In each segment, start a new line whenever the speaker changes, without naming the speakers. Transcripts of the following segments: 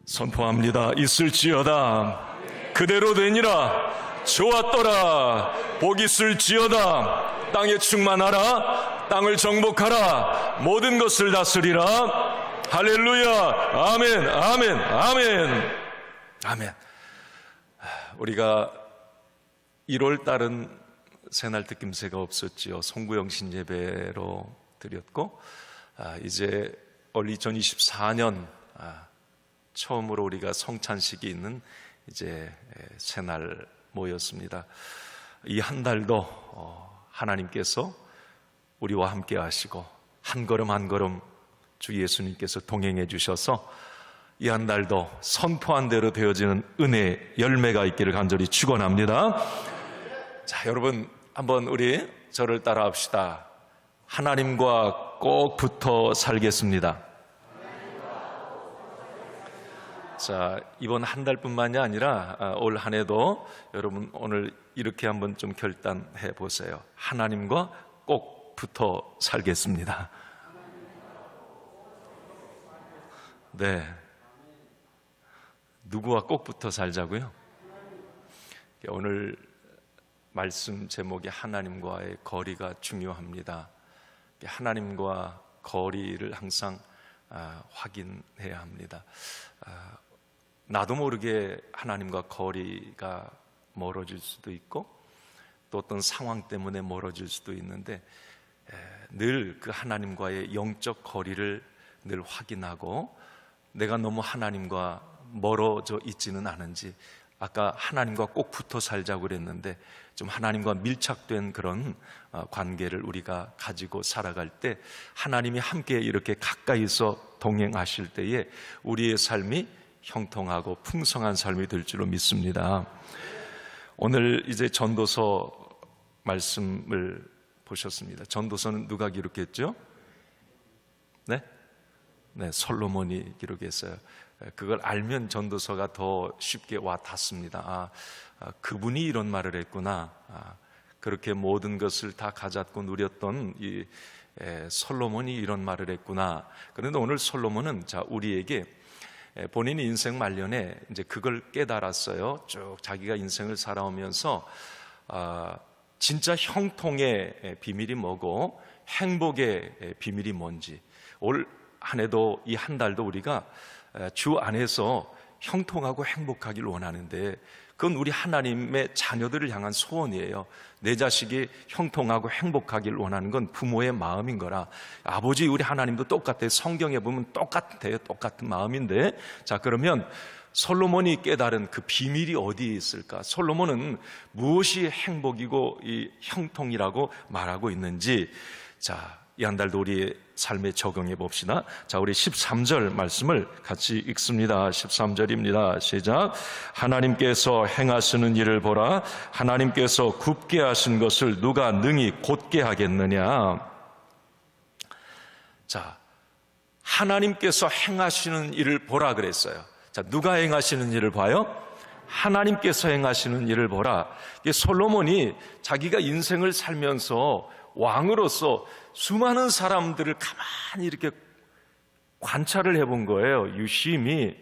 선포합니다. 있을지어다. 그대로 되니라. 좋았더라. 복 있을지어다. 땅에 충만하라. 땅을 정복하라. 모든 것을 다스리라. 할렐루야. 아멘, 아멘, 아멘, 아멘. 우리가 1월 달은 새날 특김새가 없었지요. 송구영신 예배로 드렸고, 이제 올 2024년 처음으로 우리가 성찬식이 있는 이제 새날 모였습니다. 이 한 달도 하나님께서 우리와 함께 하시고 한 걸음 한 걸음 주 예수님께서 동행해 주셔서 이 한 달도 선포한 대로 되어지는 은혜의 열매가 있기를 간절히 축원합니다. 자, 여러분 한번 우리 저를 따라합시다. 하나님과 꼭 붙어 살겠습니다. 자, 이번 한 달뿐만이 아니라 올 한 해도 여러분 오늘 이렇게 한번 좀 결단해 보세요. 하나님과 꼭 붙어 살겠습니다. 네. 누구와 꼭 붙어 살자고요? 오늘 말씀 제목이 하나님과의 거리가 중요합니다. 하나님과 거리를 항상 확인해야 합니다. 나도 모르게 하나님과 거리가 멀어질 수도 있고 또 어떤 상황 때문에 멀어질 수도 있는데 늘 그 하나님과의 영적 거리를 늘 확인하고 내가 너무 하나님과 멀어져 있지는 않은지, 아까 하나님과 꼭 붙어 살자고 그랬는데 좀 하나님과 밀착된 그런 관계를 우리가 가지고 살아갈 때 하나님이 함께 이렇게 가까이서 동행하실 때에 우리의 삶이 형통하고 풍성한 삶이 될 줄로 믿습니다. 오늘 이제 전도서 말씀을 보셨습니다. 전도서는 누가 기록했죠? 네? 네, 솔로몬이 기록했어요. 그걸 알면 전도서가 더 쉽게 와 닿습니다. 그분이 이런 말을 했구나. 그렇게 모든 것을 다 가졌고 누렸던 이 솔로몬이 이런 말을 했구나. 그런데 오늘 솔로몬은 우리에게 본인의 인생 말년에 이제 그걸 깨달았어요. 쭉 자기가 인생을 살아오면서 진짜 형통의 비밀이 뭐고 행복의 비밀이 뭔지, 올 한 해도 이 한 달도 우리가 주 안에서 형통하고 행복하길 원하는데 그건 우리 하나님의 자녀들을 향한 소원이에요. 내 자식이 형통하고 행복하길 원하는 건 부모의 마음인 거라. 아버지 우리 하나님도 똑같아요. 성경에 보면 똑같아요. 똑같은 마음인데, 자, 그러면 솔로몬이 깨달은 그 비밀이 어디에 있을까? 솔로몬은 무엇이 행복이고 이 형통이라고 말하고 있는지, 자, 이 한 달도 우리의 삶에 적용해 봅시다. 자, 우리 13절 말씀을 같이 읽습니다. 13절입니다. 시작. 하나님께서 행하시는 일을 보라. 하나님께서 굽게 하신 것을 누가 능히 곧게 하겠느냐. 자, 하나님께서 행하시는 일을 보라 그랬어요. 자, 누가 행하시는 일을 봐요? 하나님께서 행하시는 일을 보라. 솔로몬이 자기가 인생을 살면서 왕으로서 수많은 사람들을 가만히 이렇게 관찰을 해본 거예요. 유심히.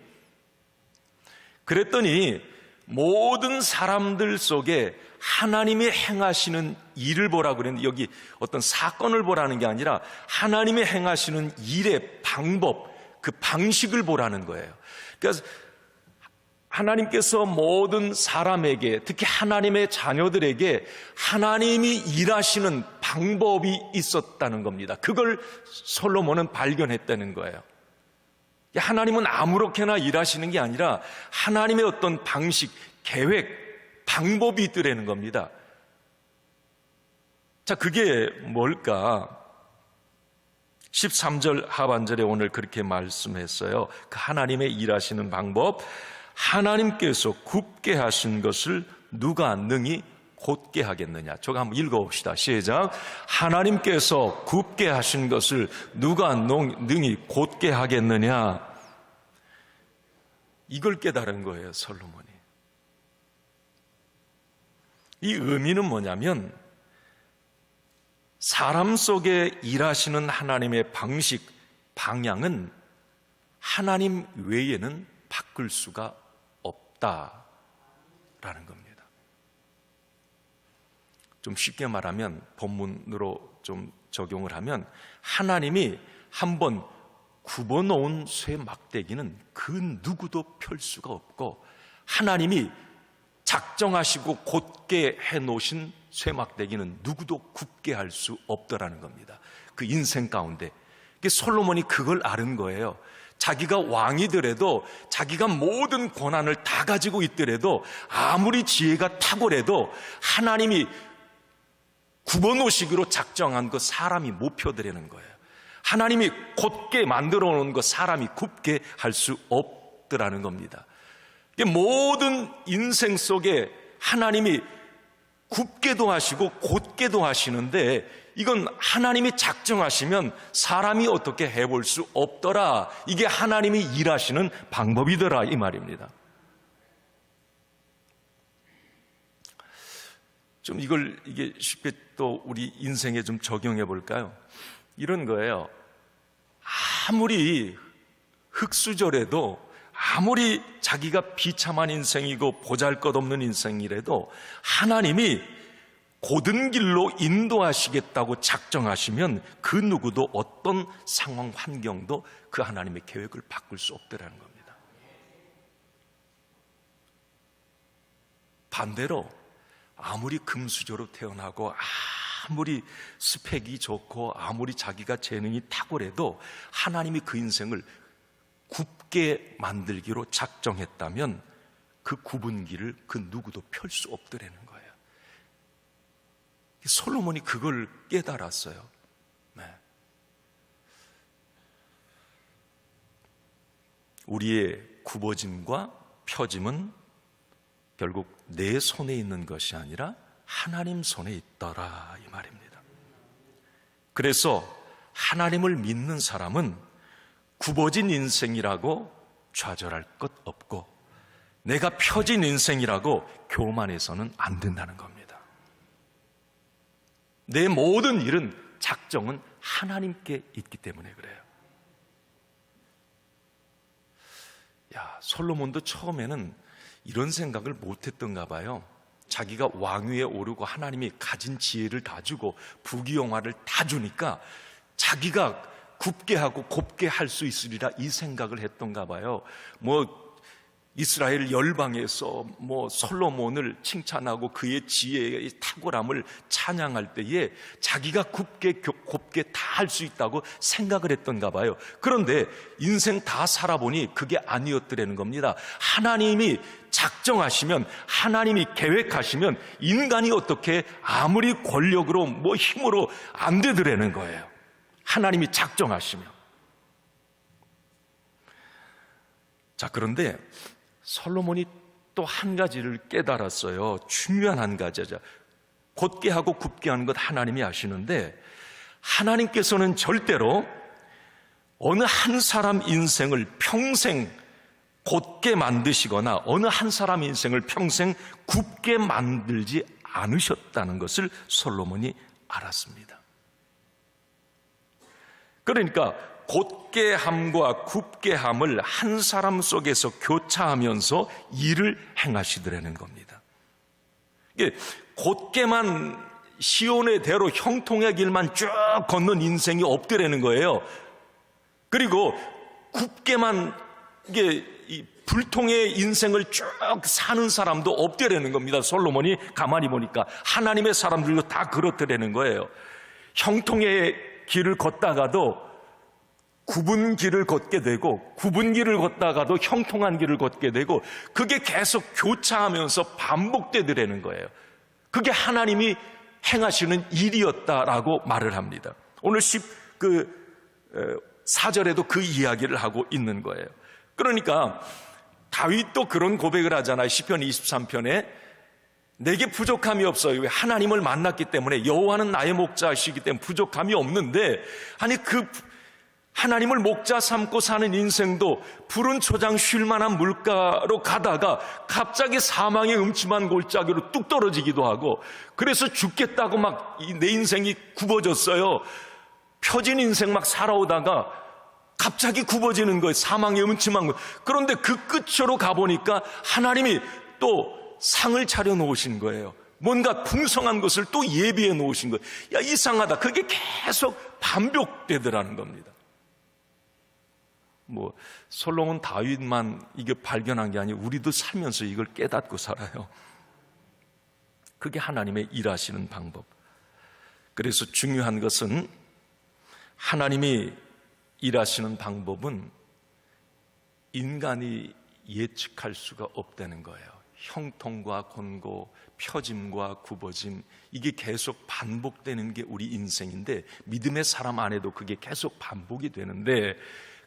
그랬더니 모든 사람들 속에 하나님이 행하시는 일을 보라고 그랬는데, 여기 어떤 사건을 보라는 게 아니라 하나님이 행하시는 일의 방법, 그 방식을 보라는 거예요. 그래서 하나님께서 모든 사람에게, 특히 하나님의 자녀들에게 하나님이 일하시는 방법이 있었다는 겁니다. 그걸 솔로몬은 발견했다는 거예요. 하나님은 아무렇게나 일하시는 게 아니라 하나님의 어떤 방식, 계획, 방법이 있더라는 겁니다. 자, 그게 뭘까? 13절 하반절에 오늘 그렇게 말씀했어요. 그 하나님의 일하시는 방법, 하나님께서 굽게 하신 것을 누가 능히 곧게 하겠느냐. 저거 한번 읽어봅시다. 시작. 하나님께서 굽게 하신 것을 누가 능히 곧게 하겠느냐. 이걸 깨달은 거예요, 솔로몬이. 이 의미는 뭐냐면 사람 속에 일하시는 하나님의 방식, 방향은 하나님 외에는 바꿀 수가 없다라는 겁니다. 좀 쉽게 말하면, 본문으로 좀 적용을 하면, 하나님이 한번 굽어놓은 쇠 막대기는 그 누구도 펼 수가 없고, 하나님이 작정하시고 곧게 해놓으신 쇠 막대기는 누구도 굽게 할 수 없더라는 겁니다. 그 인생 가운데. 솔로몬이 그걸 아는 거예요. 자기가 왕이더라도, 자기가 모든 권한을 다 가지고 있더라도, 아무리 지혜가 탁월해도 하나님이 굽어놓으시기로 작정한 거 사람이 못 펴드리는 거예요. 하나님이 곧게 만들어 놓은 거 사람이 굽게 할 수 없더라는 겁니다. 모든 인생 속에 하나님이 굽게도 하시고 곧게도 하시는데, 이건 하나님이 작정하시면 사람이 어떻게 해볼 수 없더라. 이게 하나님이 일하시는 방법이더라, 이 말입니다. 좀 이게 쉽게 또 우리 인생에 좀 적용해 볼까요? 이런 거예요. 아무리 흙수저라도, 아무리 자기가 비참한 인생이고 보잘것없는 인생이라도 하나님이 곧은 길로 인도하시겠다고 작정하시면 그 누구도 어떤 상황, 환경도 그 하나님의 계획을 바꿀 수 없다는 겁니다. 반대로 아무리 금수저로 태어나고, 아무리 스펙이 좋고, 아무리 자기가 재능이 탁월해도 하나님이 그 인생을 굽게 만들기로 작정했다면 그 굽은 길을 그 누구도 펼 수 없더라는 거예요. 솔로몬이 그걸 깨달았어요. 네. 우리의 굽어짐과 펴짐은 결국 내 손에 있는 것이 아니라 하나님 손에 있더라, 이 말입니다. 그래서 하나님을 믿는 사람은 굽어진 인생이라고 좌절할 것 없고, 내가 펴진 인생이라고 교만해서는 안 된다는 겁니다. 내 모든 일은, 작정은 하나님께 있기 때문에 그래요. 솔로몬도 처음에는 이런 생각을 못했던가 봐요. 자기가 왕위에 오르고 하나님이 가진 지혜를 다 주고 부귀영화를 다 주니까 자기가 굽게 하고 곱게 할 수 있으리라, 이 생각을 했던가 봐요. 이스라엘 열방에서 솔로몬을 칭찬하고 그의 지혜의 탁월함을 찬양할 때에 자기가 굽게 곱게 다 할 수 있다고 생각을 했던가 봐요. 그런데 인생 다 살아보니 그게 아니었더라는 겁니다. 하나님이 작정하시면, 하나님이 계획하시면 인간이 어떻게 아무리 권력으로 힘으로 안 되더라는 거예요. 하나님이 작정하시면. 자, 그런데 솔로몬이 또 한 가지를 깨달았어요. 중요한 한 가지죠. 곧게 하고 굽게 하는 것 하나님이 아시는데, 하나님께서는 절대로 어느 한 사람 인생을 평생 곧게 만드시거나 어느 한 사람 인생을 평생 굽게 만들지 않으셨다는 것을 솔로몬이 알았습니다. 그러니까 곧게 함과 굽게 함을 한 사람 속에서 교차하면서 일을 행하시더라는 겁니다. 이게 곧게만 시온의 대로 형통의 길만 쭉 걷는 인생이 없더라는 거예요. 그리고 굽게만 이게 불통의 인생을 쭉 사는 사람도 없더라는 겁니다. 솔로몬이 가만히 보니까 하나님의 사람들도 다 그렇더라는 거예요. 형통의 길을 걷다가도 굽은 길을 걷게 되고, 굽은 길을 걷다가도 형통한 길을 걷게 되고, 그게 계속 교차하면서 반복되더라는 거예요. 그게 하나님이 행하시는 일이었다라고 말을 합니다. 오늘 4절에도 그 이야기를 하고 있는 거예요. 그러니까 다윗도 그런 고백을 하잖아요. 시편 23편에 내게 부족함이 없어요. 왜? 하나님을 만났기 때문에. 여호와는 나의 목자시기 때문에 부족함이 없는데, 아니 하나님을 목자 삼고 사는 인생도 푸른 초장 쉴 만한 물가로 가다가 갑자기 사망의 음침한 골짜기로 뚝 떨어지기도 하고, 그래서 죽겠다고 막 내 인생이 굽어졌어요. 펴진 인생 막 살아오다가 갑자기 굽어지는 거예요. 사망의 음침한 거. 그런데 그 끝으로 가보니까 하나님이 또 상을 차려 놓으신 거예요. 뭔가 풍성한 것을 또 예비해 놓으신 거예요. 야, 이상하다. 그게 계속 반복되더라는 겁니다. 솔로몬 다윗만 이게 발견한 게 아니고 우리도 살면서 이걸 깨닫고 살아요. 그게 하나님의 일하시는 방법. 그래서 중요한 것은 하나님이 일하시는 방법은 인간이 예측할 수가 없다는 거예요. 형통과 곤고, 펴짐과 굽어짐, 이게 계속 반복되는 게 우리 인생인데, 믿음의 사람 안에도 그게 계속 반복이 되는데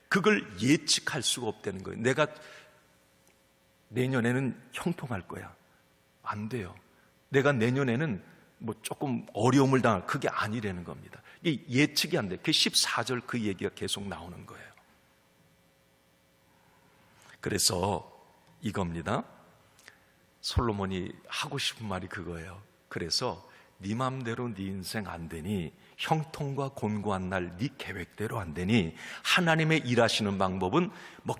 그걸 예측할 수가 없다는 거예요. 내가 내년에는 형통할 거야. 안 돼요. 내가 내년에는 조금 어려움을 당할, 그게 아니라는 겁니다. 이게 예측이 안 돼. 그 14절 그 얘기가 계속 나오는 거예요. 그래서 이겁니다. 솔로몬이 하고 싶은 말이 그거예요. 그래서 네 맘대로 네 인생 안 되니, 형통과 곤고한 날 네 계획대로 안 되니, 하나님의 일하시는 방법은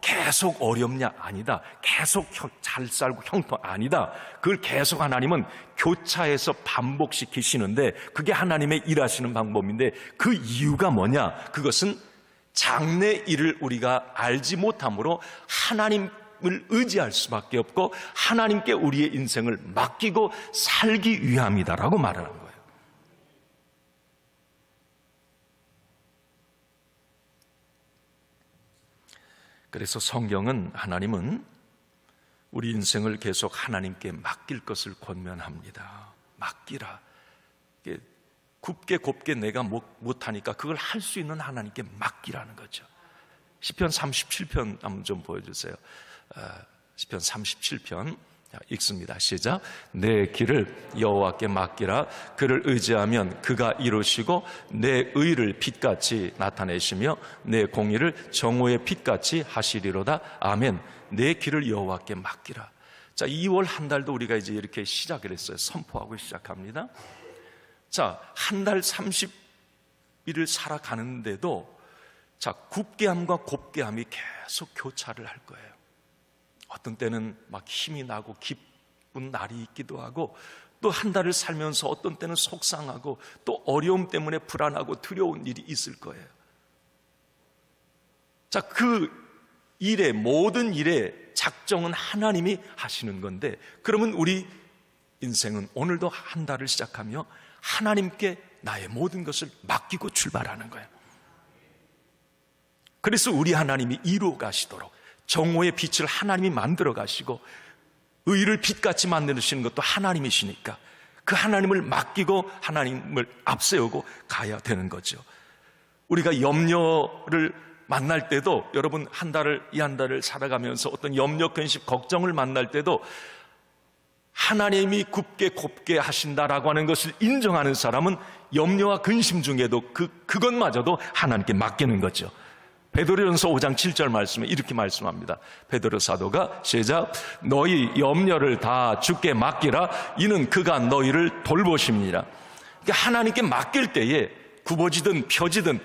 계속 어렵냐? 아니다. 계속 잘 살고 형통 아니다. 그걸 계속 하나님은 교차해서 반복시키시는데, 그게 하나님의 일하시는 방법인데, 그 이유가 뭐냐? 그것은 장래 일을 우리가 알지 못함으로 하나님을 의지할 수밖에 없고 하나님께 우리의 인생을 맡기고 살기 위함이다라고 말하는 거예요. 그래서 성경은, 하나님은 우리 인생을 계속 하나님께 맡길 것을 권면합니다. 맡기라. 굽게 곱게 내가 못하니까 그걸 할 수 있는 하나님께 맡기라는 거죠. 시편 37편 한번 좀 보여주세요. 시편 37편 읽습니다. 시작. 내 길을 여호와께 맡기라. 그를 의지하면 그가 이루시고 내 의를 빛같이 나타내시며 내 공의를 정오의 빛같이 하시리로다. 아멘. 내 길을 여호와께 맡기라. 자, 2월 한 달도 우리가 이제 이렇게 시작을 했어요. 선포하고 시작합니다. 자, 한 달 30일을 살아가는데도 자, 굽게함과 곱게함이 계속 교차를 할 거예요. 어떤 때는 막 힘이 나고 기쁜 날이 있기도 하고, 또 한 달을 살면서 어떤 때는 속상하고 또 어려움 때문에 불안하고 두려운 일이 있을 거예요. 자, 그 일의 모든 일의 작정은 하나님이 하시는 건데, 그러면 우리 인생은 오늘도 한 달을 시작하며 하나님께 나의 모든 것을 맡기고 출발하는 거예요. 그래서 우리 하나님이 이루어 가시도록 정오의 빛을 하나님이 만들어 가시고 의를 빛같이 만드시는 것도 하나님이시니까 그 하나님을 맡기고 하나님을 앞세우고 가야 되는 거죠. 우리가 염려를 만날 때도, 여러분 이 한 달을 살아가면서 어떤 염려, 근심, 걱정을 만날 때도 하나님이 굽게 곱게 하신다라고 하는 것을 인정하는 사람은 염려와 근심 중에도 그것마저도 하나님께 맡기는 거죠. 베드로전서 5장 7절 말씀에 이렇게 말씀합니다. 베드로 사도가 시작. 너희 염려를 다 주께 맡기라. 이는 그가 너희를 돌보십니다. 그러니까 하나님께 맡길 때에 굽어지든 펴지든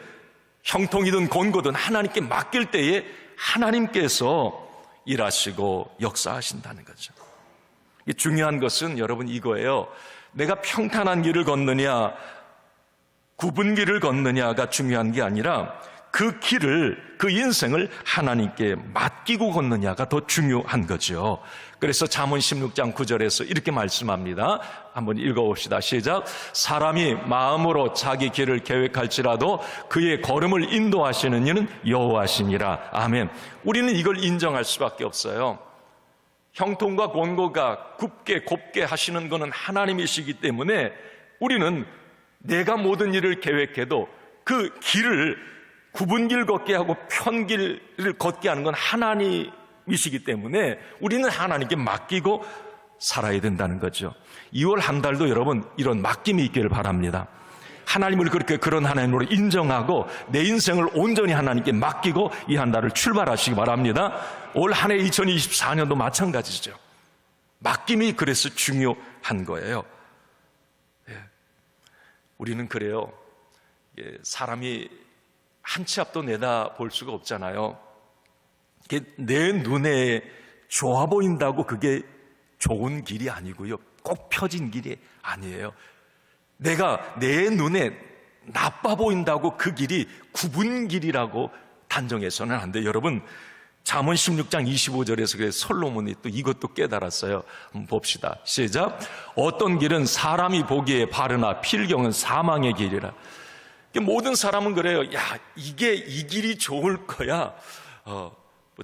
형통이든 곤고든 하나님께 맡길 때에 하나님께서 일하시고 역사하신다는 거죠. 중요한 것은 여러분 이거예요. 내가 평탄한 길을 걷느냐 굽은 길을 걷느냐가 중요한 게 아니라 그 길을, 그 인생을 하나님께 맡기고 걷느냐가 더 중요한 거죠. 그래서 잠언 16장 9절에서 이렇게 말씀합니다. 한번 읽어봅시다. 시작. 사람이 마음으로 자기 길을 계획할지라도 그의 걸음을 인도하시는 이는 여호와시니라. 아멘. 우리는 이걸 인정할 수밖에 없어요. 형통과 곤고가 굽게 곱게 하시는 것은 하나님이시기 때문에 우리는 내가 모든 일을 계획해도 그 길을 굽은 길 걷게 하고 편 길을 걷게 하는 건 하나님이시기 때문에 우리는 하나님께 맡기고 살아야 된다는 거죠. 2월 한 달도 여러분 이런 맡김이 있기를 바랍니다. 하나님을 그런 하나님으로 인정하고 내 인생을 온전히 하나님께 맡기고 이 한 달을 출발하시기 바랍니다. 올 한 해 2024년도 마찬가지죠. 맡김이 그래서 중요한 거예요. 우리는 그래요. 사람이 한 치 앞도 내다볼 수가 없잖아요. 내 눈에 좋아 보인다고 그게 좋은 길이 아니고요, 꼭 펴진 길이 아니에요. 내가 내 눈에 나빠 보인다고 그 길이 굽은 길이라고 단정해서는 안 돼요. 여러분, 잠언 16장 25절에서 솔로몬이 또 이것도 깨달았어요. 한번 봅시다. 시작. 어떤 길은 사람이 보기에 바르나 필경은 사망의 길이라. 모든 사람은 그래요. 야, 이 길이 좋을 거야.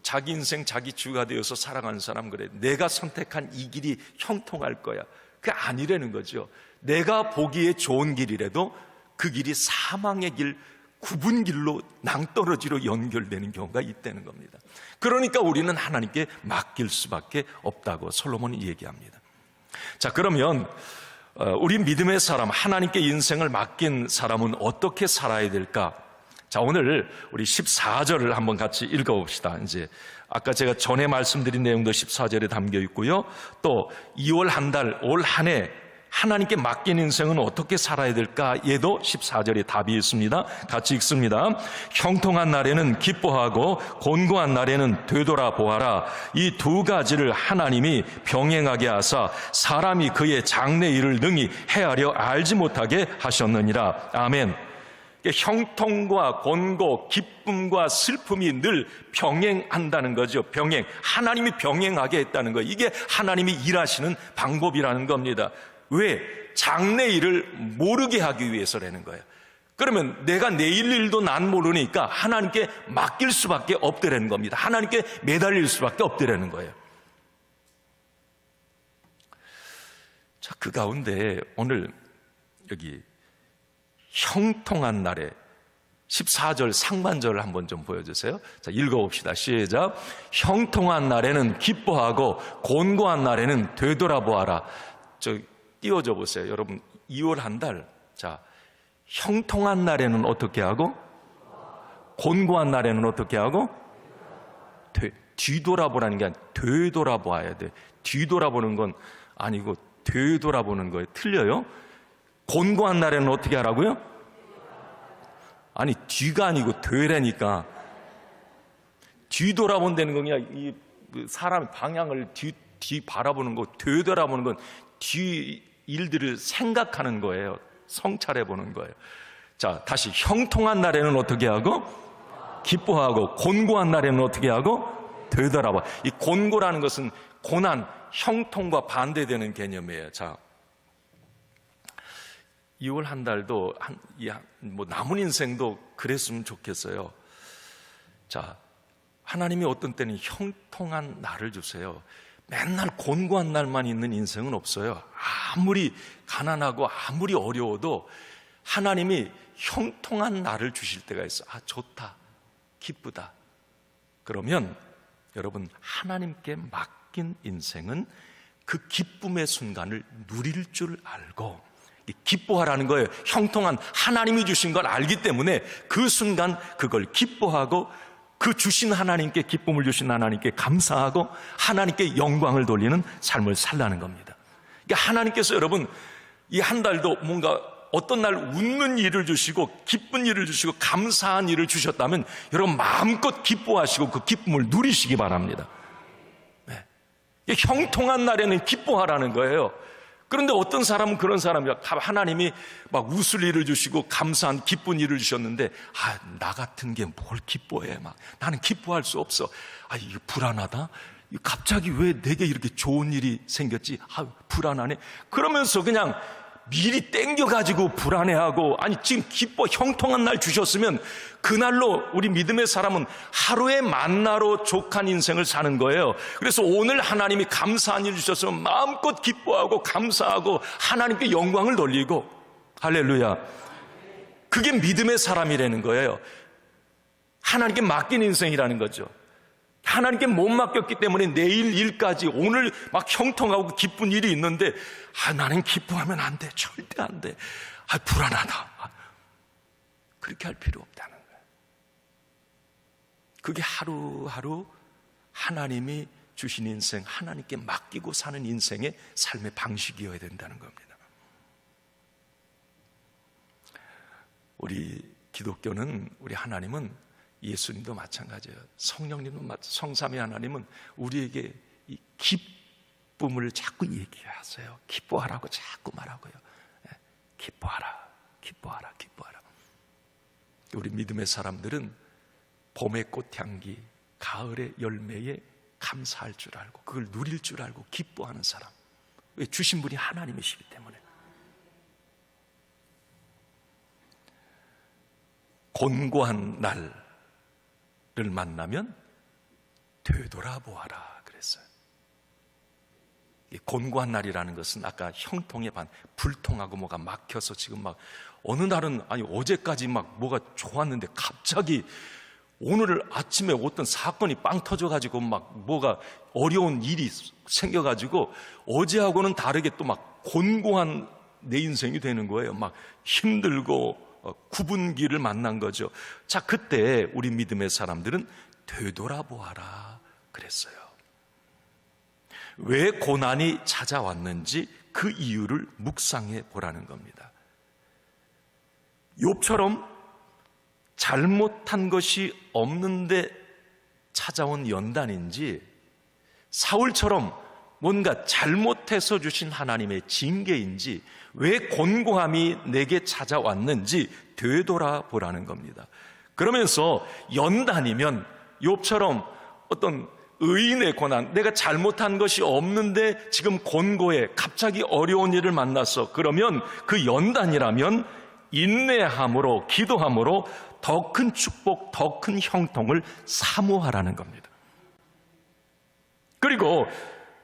자기 인생 자기 주가 되어서 살아가는 사람 그래. 내가 선택한 이 길이 형통할 거야. 그게 아니라는 거죠. 내가 보기에 좋은 길이라도 그 길이 사망의 길, 굽은 길로 낭떠러지로 연결되는 경우가 있다는 겁니다. 그러니까 우리는 하나님께 맡길 수밖에 없다고 솔로몬이 얘기합니다. 자, 그러면 우리 믿음의 사람, 하나님께 인생을 맡긴 사람은 어떻게 살아야 될까? 자, 오늘 우리 14절을 한번 같이 읽어봅시다. 이제 아까 제가 전에 말씀드린 내용도 14절에 담겨 있고요. 또 2월 한 달, 올 한 해 하나님께 맡긴 인생은 어떻게 살아야 될까? 얘도 14절에 답이 있습니다. 같이 읽습니다. 형통한 날에는 기뻐하고 곤고한 날에는 되돌아보아라. 이 두 가지를 하나님이 병행하게 하사 사람이 그의 장래 일을 능히 헤아려 알지 못하게 하셨느니라. 아멘. 형통과 곤고, 기쁨과 슬픔이 늘 병행한다는 거죠. 병행. 하나님이 병행하게 했다는 거예요. 이게 하나님이 일하시는 방법이라는 겁니다. 왜? 장래 일을 모르게 하기 위해서라는 거예요. 그러면 내가 내일 일도 난 모르니까 하나님께 맡길 수밖에 없더라는 겁니다. 하나님께 매달릴 수밖에 없더라는 거예요. 자, 그 가운데 오늘 여기 형통한 날에 14절 상반절을 한번 좀 보여주세요. 자, 읽어봅시다. 시작. 형통한 날에는 기뻐하고 곤고한 날에는 되돌아보아라. 띄워줘 보세요. 여러분, 2월 한 달. 자, 형통한 날에는 어떻게 하고? 곤고한 날에는 어떻게 하고? 뒤돌아보라는 게 아니라 되돌아봐야 돼. 뒤돌아보는 건 아니고 되돌아보는 거예요. 틀려요? 곤고한 날에는 어떻게 하라고요? 아니, 뒤가 아니고 되라니까. 뒤돌아본다는 건 그냥 이 사람 방향을 뒤 바라보는 거, 되돌아보는 건 뒤 일들을 생각하는 거예요. 성찰해 보는 거예요. 자, 다시 형통한 날에는 어떻게 하고? 기뻐하고 곤고한 날에는 어떻게 하고? 되돌아봐. 이 곤고라는 것은 고난, 형통과 반대되는 개념이에요. 자, 2월 한 달도 남은 인생도 그랬으면 좋겠어요. 자, 하나님이 어떤 때는 형통한 날을 주세요. 맨날 곤고한 날만 있는 인생은 없어요. 아무리 가난하고 아무리 어려워도 하나님이 형통한 날을 주실 때가 있어. 아, 좋다, 기쁘다. 그러면 여러분, 하나님께 맡긴 인생은 그 기쁨의 순간을 누릴 줄 알고 기뻐하라는 거예요. 형통한 하나님이 주신 걸 알기 때문에 그 순간 그걸 기뻐하고 그 주신 하나님께, 기쁨을 주신 하나님께 감사하고 하나님께 영광을 돌리는 삶을 살라는 겁니다. 그러니까 하나님께서 여러분 이 한 달도 뭔가 어떤 날 웃는 일을 주시고 기쁜 일을 주시고 감사한 일을 주셨다면 여러분 마음껏 기뻐하시고 그 기쁨을 누리시기 바랍니다. 네. 형통한 날에는 기뻐하라는 거예요. 그런데 어떤 사람은 그런 사람이야. 하나님이 막 웃을 일을 주시고 감사한 기쁜 일을 주셨는데 나 같은 게 뭘 기뻐해. 막 나는 기뻐할 수 없어. 이거 불안하다. 갑자기 왜 내게 이렇게 좋은 일이 생겼지? 불안하네. 그러면서 그냥 미리 땡겨가지고 불안해하고, 아니 지금 기뻐 형통한 날 주셨으면 그날로 우리 믿음의 사람은 하루의 만나로 족한 인생을 사는 거예요. 그래서 오늘 하나님이 감사한 일 주셨으면 마음껏 기뻐하고 감사하고 하나님께 영광을 돌리고, 할렐루야. 그게 믿음의 사람이라는 거예요. 하나님께 맡긴 인생이라는 거죠. 하나님께 못 맡겼기 때문에 내일 일까지 오늘 막 형통하고 기쁜 일이 있는데 나는 기뻐하면 안 돼. 절대 안 돼. 불안하다. 그렇게 할 필요 없다는 거예요. 그게 하루하루 하나님이 주신 인생, 하나님께 맡기고 사는 인생의 삶의 방식이어야 된다는 겁니다. 우리 기독교는, 우리 하나님은, 예수님도 마찬가지예요. 성령님도 성삼위 하나님은 우리에게 이 기쁨을 자꾸 얘기하세요. 기뻐하라고 자꾸 말하고요. 기뻐하라, 기뻐하라, 기뻐하라. 우리 믿음의 사람들은 봄의 꽃향기, 가을의 열매에 감사할 줄 알고 그걸 누릴 줄 알고 기뻐하는 사람. 왜? 주신 분이 하나님이시기 때문에. 곤고한 날을 만나면 되돌아보아라 그랬어요. 곤고한 날이라는 것은 아까 형통의 불통하고 뭐가 막혀서 지금 막 어느 날은 아니 어제까지 막 뭐가 좋았는데 갑자기 오늘 아침에 어떤 사건이 빵 터져가지고 막 뭐가 어려운 일이 생겨가지고 어제하고는 다르게 또 막 곤고한 내 인생이 되는 거예요. 막 힘들고 구분기를 만난 거죠. 자, 그때 우리 믿음의 사람들은 되돌아보아라 그랬어요. 왜 고난이 찾아왔는지 그 이유를 묵상해 보라는 겁니다. 욥처럼 잘못한 것이 없는데 찾아온 연단인지, 사울처럼 뭔가 잘못해서 주신 하나님의 징계인지, 왜 곤고함이 내게 찾아왔는지 되돌아보라는 겁니다. 그러면서 연단이면 욥처럼 어떤 의인의 고난, 내가 잘못한 것이 없는데 지금 곤고해, 갑자기 어려운 일을 만났어. 그러면 그 연단이라면 인내함으로, 기도함으로 더 큰 축복, 더 큰 형통을 사모하라는 겁니다. 그리고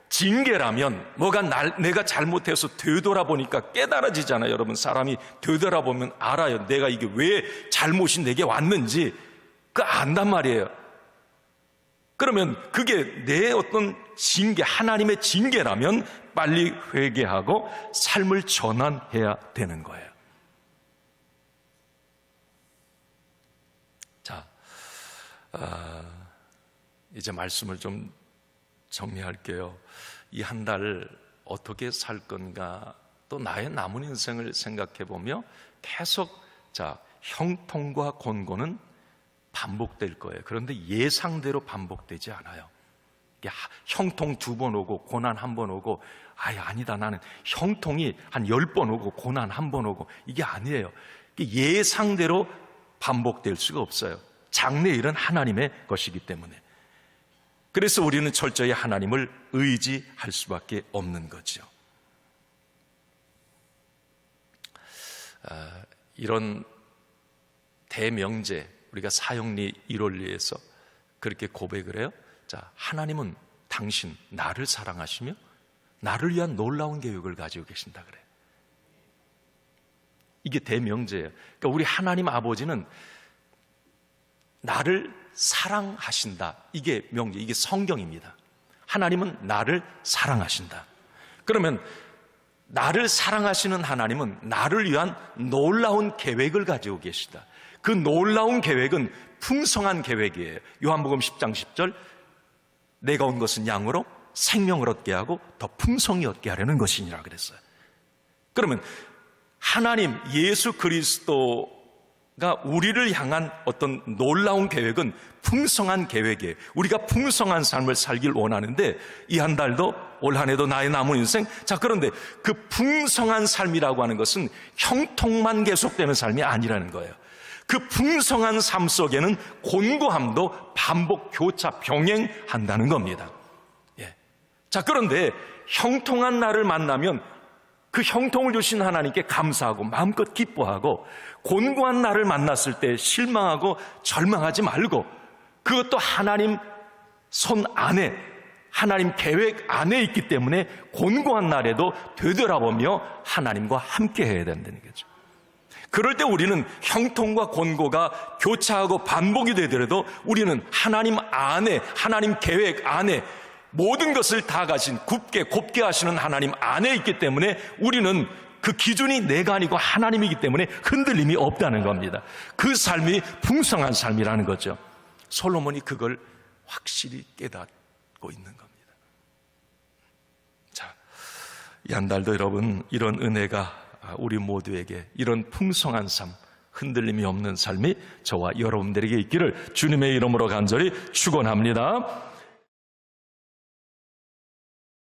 징계라면 뭐가 내가 잘못해서 되돌아보니까 깨달아지잖아요. 여러분, 사람이 되돌아보면 알아요. 내가 이게 왜 잘못이 내게 왔는지 그거 안단 말이에요. 그러면 그게 내 어떤 징계, 하나님의 징계라면 빨리 회개하고 삶을 전환해야 되는 거예요. 자, 이제 말씀을 좀 정리할게요. 이 한 달 어떻게 살 건가, 또 나의 남은 인생을 생각해 보며 계속, 자, 형통과 곤고는 반복될 거예요. 그런데 예상대로 반복되지 않아요. 형통 2번 오고 고난 1번 오고, 아니다, 나는 형통이 한 10번 오고 고난 1번 오고, 이게 아니에요. 예상대로 반복될 수가 없어요. 장래일은 하나님의 것이기 때문에. 그래서 우리는 철저히 하나님을 의지할 수밖에 없는 거죠. 이런 대명제, 우리가 사형리 1월리에서 그렇게 고백을 해요. 자, 하나님은 당신, 나를 사랑하시며 나를 위한 놀라운 계획을 가지고 계신다 그래요. 이게 대명제예요. 그러니까 우리 하나님 아버지는 나를 사랑하신다. 이게 명제, 이게 성경입니다. 하나님은 나를 사랑하신다. 그러면 나를 사랑하시는 하나님은 나를 위한 놀라운 계획을 가지고 계시다. 그 놀라운 계획은 풍성한 계획이에요. 요한복음 10장 10절, 내가 온 것은 양으로 생명을 얻게 하고 더 풍성히 얻게 하려는 것이니라 그랬어요. 그러면 하나님 예수 그리스도가 우리를 향한 어떤 놀라운 계획은 풍성한 계획이에요. 우리가 풍성한 삶을 살길 원하는데 이 한 달도 올 한 해도 나의 남은 인생, 자, 그런데 그 풍성한 삶이라고 하는 것은 형통만 계속되는 삶이 아니라는 거예요. 그 풍성한 삶 속에는 곤고함도 반복, 교차, 병행한다는 겁니다. 예. 자, 그런데 형통한 나를 만나면 그 형통을 주신 하나님께 감사하고 마음껏 기뻐하고, 곤고한 나를 만났을 때 실망하고 절망하지 말고, 그것도 하나님 손 안에, 하나님 계획 안에 있기 때문에 곤고한 날에도 되돌아보며 하나님과 함께 해야 된다는 거죠. 그럴 때 우리는 형통과 곤고가 교차하고 반복이 되더라도 우리는 하나님 안에, 하나님 계획 안에 모든 것을 다 가신, 곱게 하시는 하나님 안에 있기 때문에 우리는 그 기준이 내가 아니고 하나님이기 때문에 흔들림이 없다는 겁니다. 그 삶이 풍성한 삶이라는 거죠. 솔로몬이 그걸 확실히 깨닫고 있는 겁니다. 자, 이 한 달도 여러분, 이런 은혜가 우리 모두에게, 이런 풍성한 삶, 흔들림이 없는 삶이 저와 여러분들에게 있기를 주님의 이름으로 간절히 축원합니다.